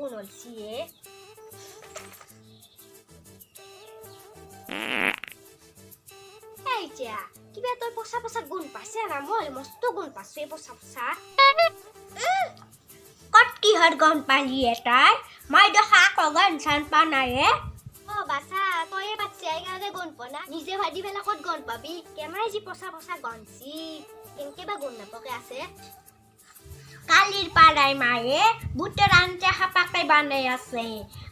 কোন হলছি এই যা কিবা তই পচা পচা গুণ পাছে না মই মস্ত গুণ পাছে পচা পচা কত কিহৰ গম পালি এটাই মই দেখা কগন চান পা নাই ও বাছা তই বাচ্চা এইকাৰণে গণ পনা নিজে ভাদি বেলা কত গণ পাবি কেমাই যি পচা পচা গণছি কেনকে বা গণ নাপকে আছে কালিৰ পাৰাই মায়ে বুটৰ আঞ্জা হাপাকে বানাই আছে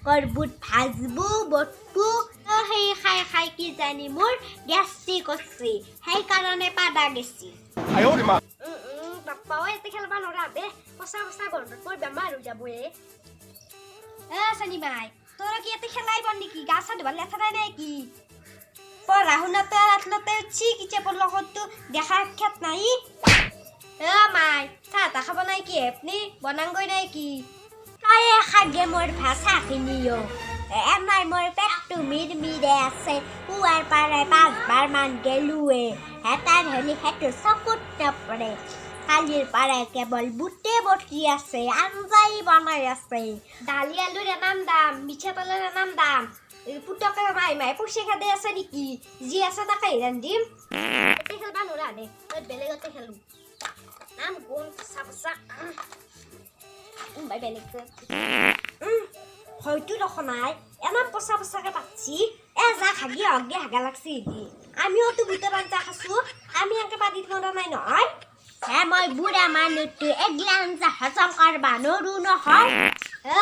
কৰ বুট ভাজবু বটবু সেই খাই খাই কি জানি মোৰ গেষ্ট্ৰিক আছে সেই কাৰণে পাদা গেছি আয়ো ৰে মা বাপ্পা ঐ এতে খেলবা নৰা দে পচা পচা গন্ধত মোৰ বেমাৰ হৈ যাব চানি মাই তোৰ কি এতে খেলাই বন নেকি গা চা ধুবা লেথা নাই কি পঢ়া শুনাতে আতলতে উঠি কিতাপৰ লগততো দেখা সাক্ষাৎ নাই মাই চাহ তা খাব নাই কি আপনি বনাংগৈ নাই কি তাই খাগে মোৰ ভাষা খিনিও এমাই মোৰ পেটটো মিৰমিৰে আছে পুৱাৰ পাৰে 5 বাৰ মান গেলুৱে হেতাৰ হেলি হেতু চকুত নপৰে কালিৰ পাৰে কেৱল বুটে বটি আছে আঞ্জাই বনাই আছে দালি আলুৰ নাম দাম মিঠা তেলৰ নাম দাম পুতকে মাই পইচা খেদে আছে নেকি যি আছে তাকে ৰান্ধিম এতে খেলবা নৰা দে মই বেলেগতে খেলো নাম গুণ পচা পচা বাই বেলেগ হয়তো দেখো নাই এনাম পচা পচাকে পাচ্ছি যা হাগি অগে হাগা লাগছি আমিওতো বুটৰ আঞ্জা খাইছো আমি এনেকে পাতি থোৱা নাই নহয় মই বুঢ়া মানুহটো এগলা আঞ্জা হজম কৰবা নৰো নহয়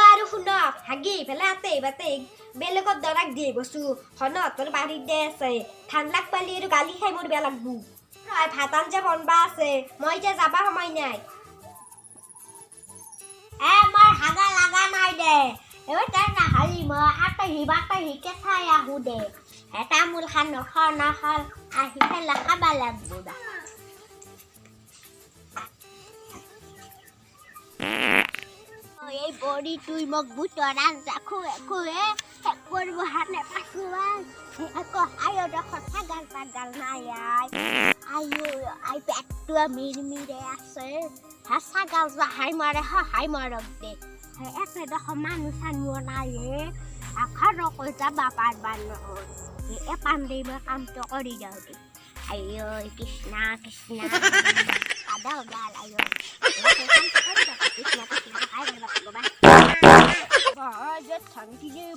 আৰু শুন হাগি পেলাই আতে বাতে বেলেগত দৰাক দিয়ে বস্তু হনহঁতৰ বাৰীত দে আছে ধান লাগ পালি আৰু গালি খাই মোৰ বেয়া লাগবো ভাত আঞ্জা বনবা আছে মই এতিয়া যাবা সময় নাই মই হাগা লাগা নাই দে তাই নাহালি মই আতহি কেঁচাই আহো দে তামোল খান নখাল আহি পেলাই খাবা লাগবো দা এই বডি তুই মোক বুটৰ আঞ্জা খুৱে খুৱে কৰিব হানে পাছুৱাই আকৌ আয়ো দেখো ছাগাল পাগাল নাই আই পেটটো মিৰমিৰে আছে ছাগাল হাই মাৰে হাই মাৰক দে একে দেখো মানুহ চানুহ নাই ঘৰকৈ যাবা পাৰবা নহয় পাণ্ডে মই কামটো কৰি যাওঁ দে আইঐ কৃষ্ণ কৃষ্ণ আদা ওলাল আইঐ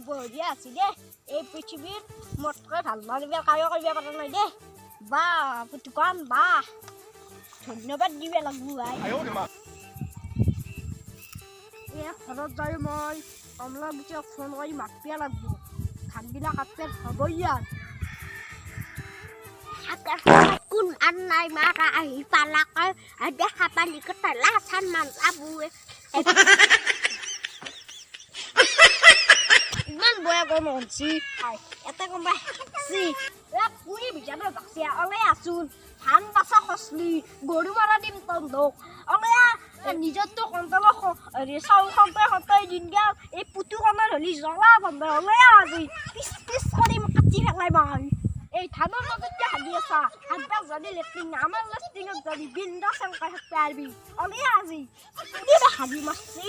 বঢ়িয়া আছে দে এই পৃথিৱীত মোতকৈ ভাল মানুহ কায়ো কৰিব পৰা নাই দে বা পুতুকান বা ধন্যবাদ দিব লাগিব ভাই ঘৰত যাই মই কমলা গুটিক ফোন কৰি মাতিব লাগিব ধানবিলাক কাটে হ'ব ইয়াত কোন আন্নাই মাৰা আহি পালাকৈ দেখা পালি কথা লাচান মান যাবয়ে ইমান বয়া গম হনছি এতে গম পাইছি পুৰি ভিজানো বাছি অলে আছোন ধান বাচা খচলি গৰু মাৰা দিম তন্দক অলে নিজৰটো কণ্টল চাউল সন্তাই দিন গেল এই পুতুকণৰ হলি জ্বলা বন্ধ অলে আজি পিছ কৰি কাটি পেলাই মই এই ধানৰ মাজতে হাগি আছা হাগবা যদি লেট্ৰিন আমাৰ লেট্ৰিনত যদি বিন্দা চেংকাই থাকতে আৰবি অলে আজি কিবা হাগি মাৰছি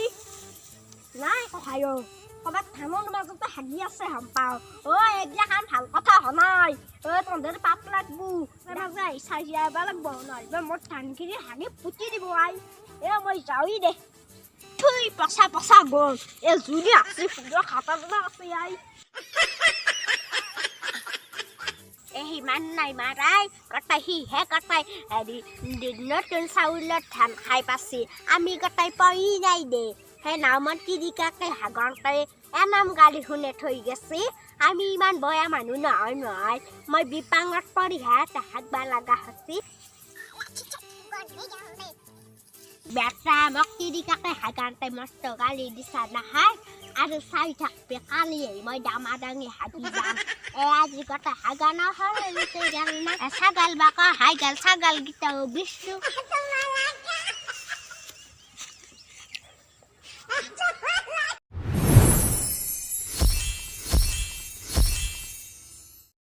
নাই কহায়ো ক'ৰবাত ধানৰ মাজতে হাগি আছে পাওঁ এইবিলাক কাম ভাল কথা নাই তহঁতৰ পাপ লাগবো মাজে চাই যাব লাগব নহ'লে মোৰ ধানখিনি হাগি পুতি দিব মই যাওঁই দে থুই পচা পচা গ'ল জুলি আছে ফুলৰ খাটাবিলাক আছে সিমান নাই মাৰাই কটাই সিহে কটাই নতুন চাউলত ধান খাই পাছি আমি কটাই পই নাই দে সেই নামত তিৰিকাকে হাগৰতে এনাম গালি শুনে থৈ গেছি আমি ইমান বয়া মানুহ নহয় মই বিপাঙত পৰিহে হাগবা লগা হৈছি বেটা মোক তিৰিকাকে হাগante মস্ত গালি দিছা নাখায় আৰু চাই থাকবে কালি মই দামা দাঙি হাগি যাম আজি কথা হাগা নহ'ল ছাগাল বাকা হাই গাল ছাগাল গীতাও বিষ্ণু